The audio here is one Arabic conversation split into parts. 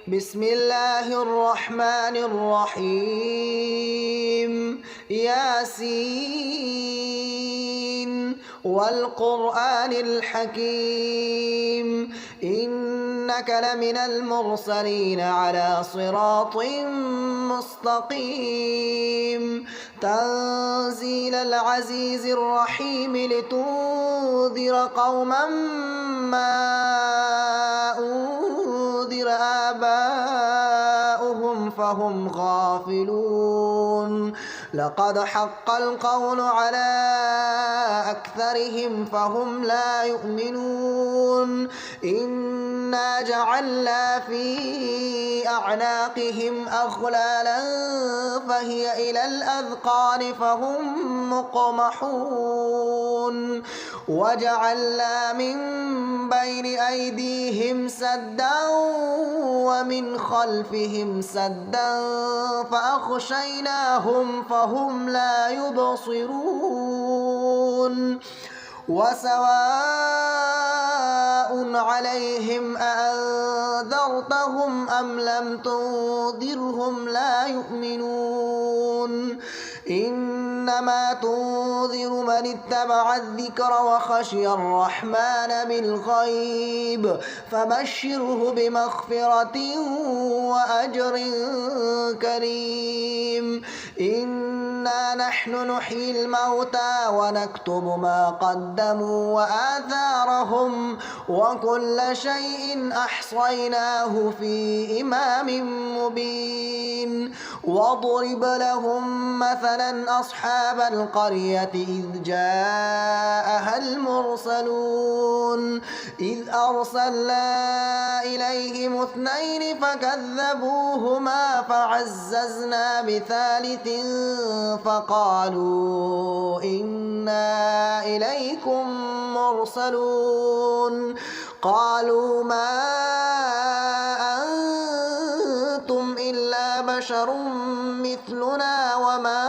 بسم الله الرحمن الرحيم ياسين والقرآن الحكيم إنك لمن المرسلين على صراط مستقيم تنزيل العزيز الرحيم لتنذر قوما ما أنذر آباؤهم فهم غافلون لقد حق القول على أكثرهم فهم لا يؤمنون إنا جعلنا في أعناقهم أغلالا فهي إلى الأذقان فهم مقمحون وجعلنا من بين أيديهم سدا ومن خلفهم سدا فأغشيناهم فهم لا يبصرون وسواء عليهم أأنذرتهم أم لم تنذرهم لا يؤمنون إنما تنذر من اتبع الذكر وخشي الرحمن بالغيب فبشره بمغفرة وأجر كريم إنا نحن نحيي الموتى ونكتب ما قدموا وآثارهم وكل شيء أحصيناه في إمام مبين واضرب لهم مثلا أصحاب القرية إذ جاءها المرسلون إذ أرسلنا إليهم اثنين فكذبوهما فعززنا بثالث فقالوا إنا إليكم مرسلون قالوا ما أنتم إلا بشر مثلنا وما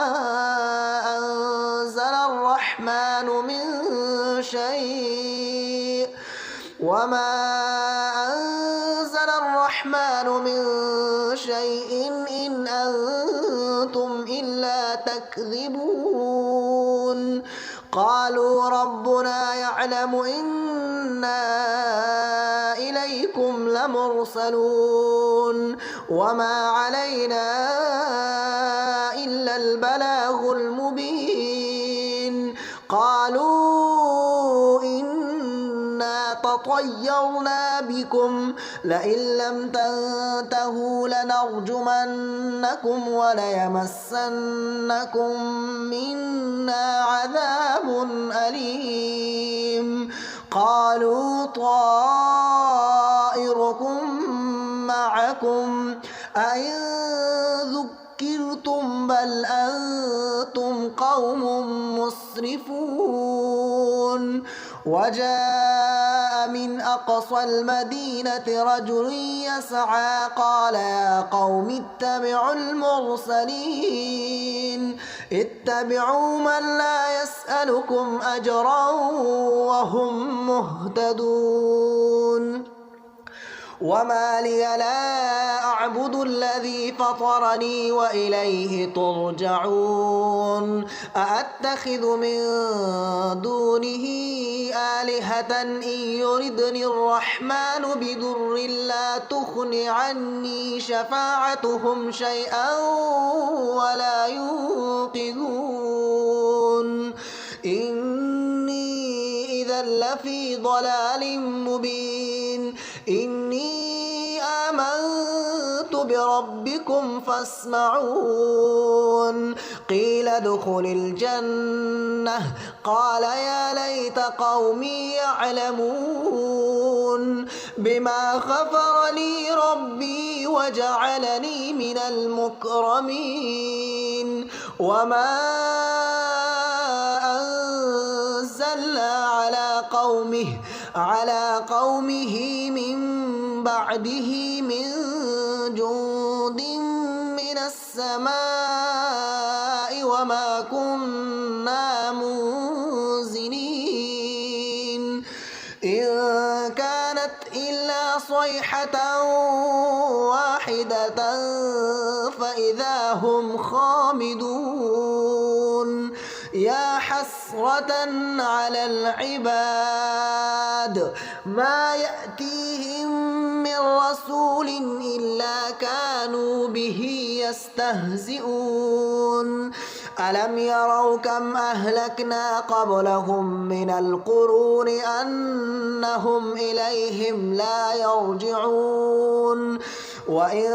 أنزل الرحمن من شيء إن أنتم إلا تكذبون قالوا ربنا يعلم إنا إليكم لمرسلون وما علينا إلا البلاغ المبين قالوا إنا تطيرنا بكم لئن لم تنتهوا لنرجمنكم وليمسنكم منا عذاب أليم قالوا طائركم معكم أئن ذكرتم بل أنتم قوم مسرفون وجاء من أقصى المدينة رجل يسعى قال يا قوم اتبعوا المرسلين اتبعوا من لا يسألكم أجرا وهم مهتدون وما لي لا أعبد الذي فطرني وإليه ترجعون أأتخذ من دونه آلهة إن يردني الرحمن بضر لا تغن عني شفاعتهم شيئا ولا ينقذون إني إذا لفي ضلال مبين إني آمنت بربكم فاسمعون قيل ادخل الجنة قال يا ليت قومي يعلمون بما غفر لي ربي وجعلني من المكرمين وما أنزلنا على قومه من بعده من جند من السماء وما كنا منزلين إن كانت إلا صيحة واحدة فإذا هم خامدون يا حسرة على العباد ما يأتيهم من رسول إلا كانوا به يستهزئون ألم يروا كم أهلكنا قبلهم من القرون أنهم إليهم لا يرجعون وإن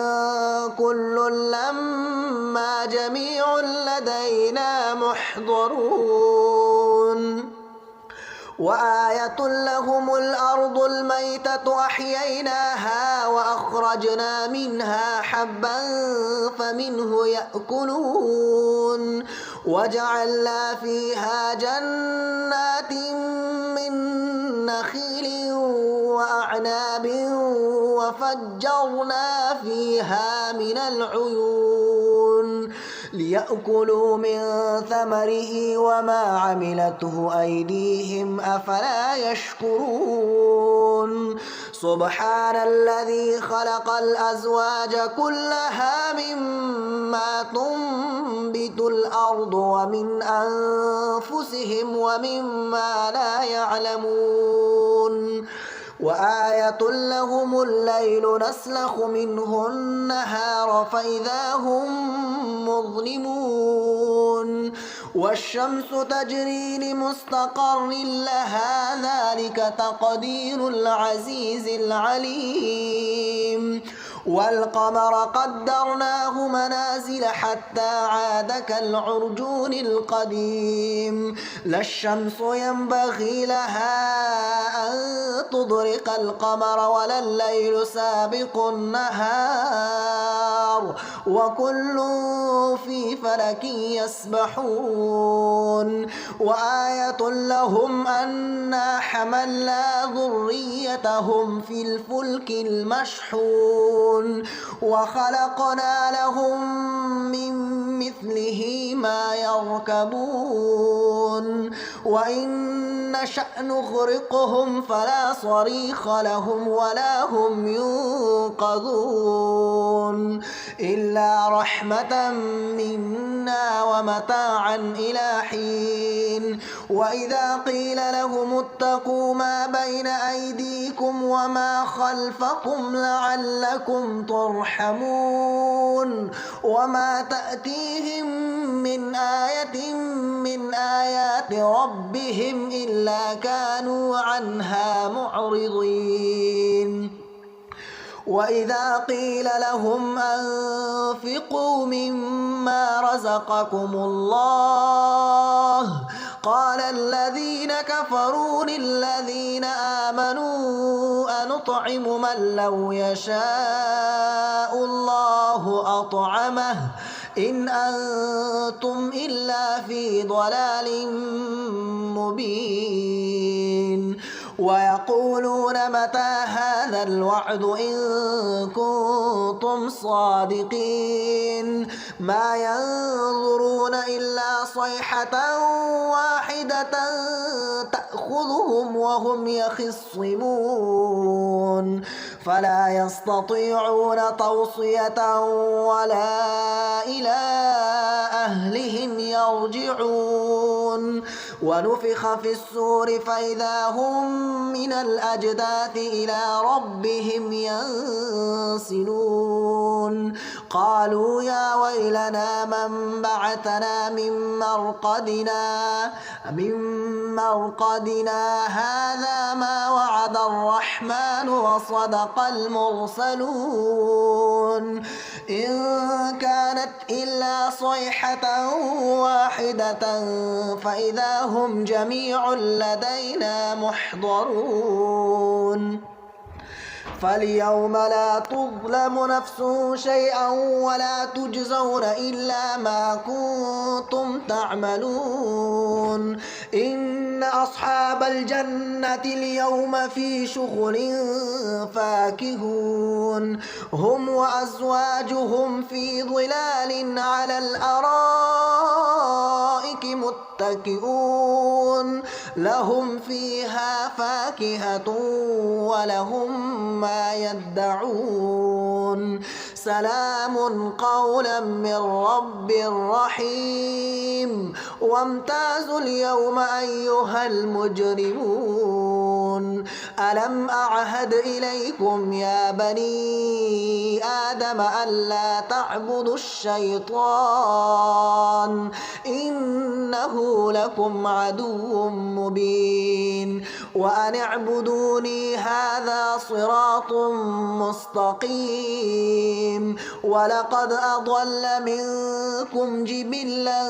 كل لما جميع لدينا محضرون وآية لهم الأرض الميتة أحييناها وأخرجنا منها حبا فمنه يأكلون وجعلنا فيها جنات من نخيل وأعناب وفجرنا فيها من العيون ليأكلوا من ثمره وما عملته أيديهم أفلا يشكرون سبحان الذي خلق الأزواج كلها مما تنبت الأرض ومن أنفسهم ومما لا يعلمون وآية لهم الليل نسلخ منه النهار فإذا هم مظلمون والشمس تجري لمستقر لها ذلك تقدير العزيز العليم والقمر قدرناه منازل حتى عاد كالعرجون القديم لا الشمس ينبغي لها أن تدرك القمر ولا الليل سابق النهار وكل في فلك يسبحون وآية لهم أنا حملنا ذريتهم في الفلك المشحون وخلقنا لهم من مثله ما يركبون وإن نشأ نغرقهم فلا صريخ لهم ولا هم ينقذون إلا رحمة منا ومتاعا إلى حين وإذا قيل لهم اتقوا ما بين أيديكم وما خلفكم لعلكم ترحمون وما تأتيهم من آية من آيات ربهم إلا كانوا عنها معرضين وإذا قيل لهم أنفقوا مما رزقكم الله قال الذين كفروا للذين آمنوا أنطعم من لو يشاء الله أطعمه إن أنتم إلا في ضلال مبين ويقولون متى هذا الوعد إن كنتم صادقين ما ينظرون إلا صيحة واحدة تأخذهم وهم يخصمون فلا يستطيعون توصية ولا إلى أهلهم يرجعون ونفخ في الصور فإذا هم من الأجداث إلى ربهم ينسلون قالوا يا ويلنا من بعثنا من مرقدنا هذا ما وعد الرحمن وصدق المرسلون إن كانت إلا صيحة واحدة فإذا هم جميع لدينا محضرون فاليوم لا تظلم نفس شيئا ولا تجزون إلا ما كنتم تعملون إن أصحاب الجنة اليوم في شغل فاكهون هم وأزواجهم في ظلال على الأرائك متكئون لهم فيها فاكهة ولهم ما يدعون سلام قولا من رب رحيم وامتازوا اليوم أيها المجرمون ألم أعهد إليكم يا بني آدم ألا تعبدوا الشيطان إنه لكم عدو مبين وأن اعبدوني هذا صراط مستقيم ولقد أضل منكم جبلا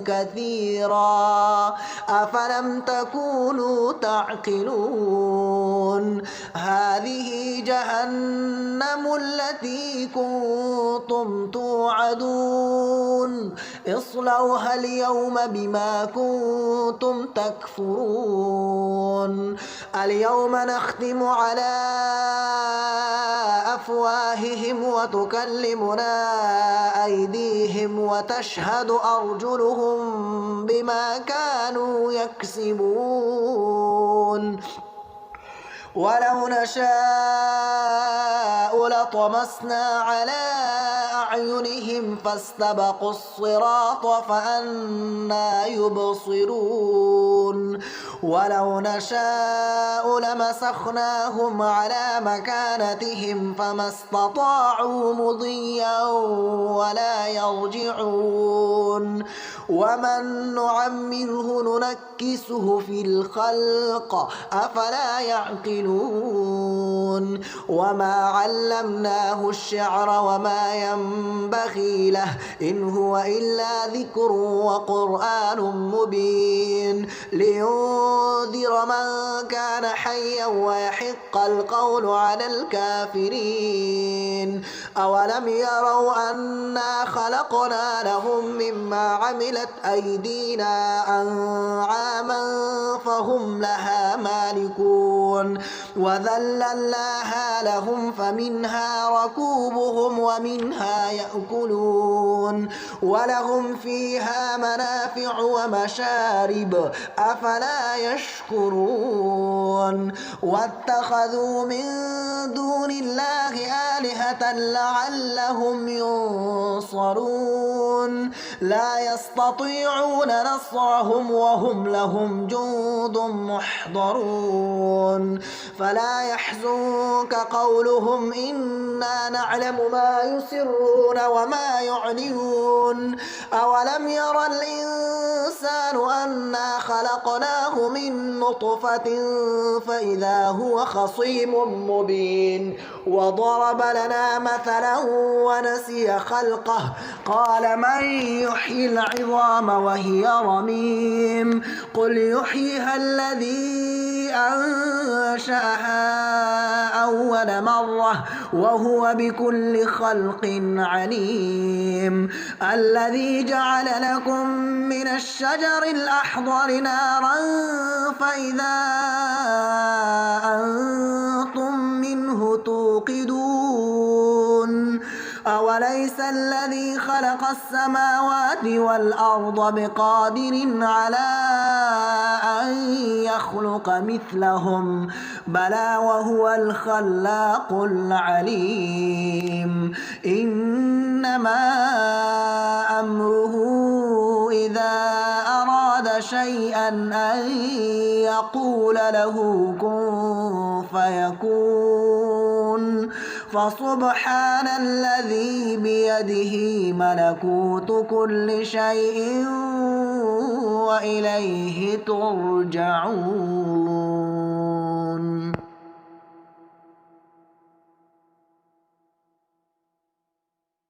كثيرا أفلم تكونوا تعقلون هذه جهنم التي كنتم توعدون اصلوها اليوم بما كنتم تكفرون اليوم نختم على أفواههم وتكلمنا أيديهم وتشهد أرجلهم بما كانوا يكسبون ولو نشاء لطمسنا على أعينهم فاستبقوا الصراط فأنى يبصرون ولو نشاء لمسخناهم على مكانتهم فما استطاعوا مضيا ولا يرجعون ومن نعمره ننكسه في الخلق أفلا يعقلون وما علمناه الشعر وما ينبغي له إن هو إلا ذكر وقرآن مبين لينذر من كان حيا ويحق القول على الكافرين أولم يروا أنا خلقنا لهم مما عملت أيدينا أنعاما فهم لها مالكون وذللناها لهم فمنها ركوبهم ومنها يأكلون ولهم فيها منافع ومشارب أفلا يشكرون واتخذوا من دون الله آلهة لعلهم ينصرون لا يستطيعون نصرهم وهم لهم جند محضرون فلا يحزنك قولهم إنا نعلم ما يسرون وما يعلنون أولم ير الإنسان أنا خلقناه من نطفة فإذا هو خصيم مبين وضرب لنا مثلا ونسي خلقه قال من يحيي العظام وهي رميم قل يحييها الذي أنشأها أول مرة وهو بكل خلق عليم الذي جعل لكم من الشجر الأخضر نارا فإذا أنتم منه توقدون أوليس الذي خلق السماوات والأرض بقادر على أن يخلق مثلهم بلى وهو الخلاق العليم إنما أمره إذا أراد شيئا أن يقول له كن فيكون فسبحان الذي بيده ملكوت كل شيء وإليه ترجعون.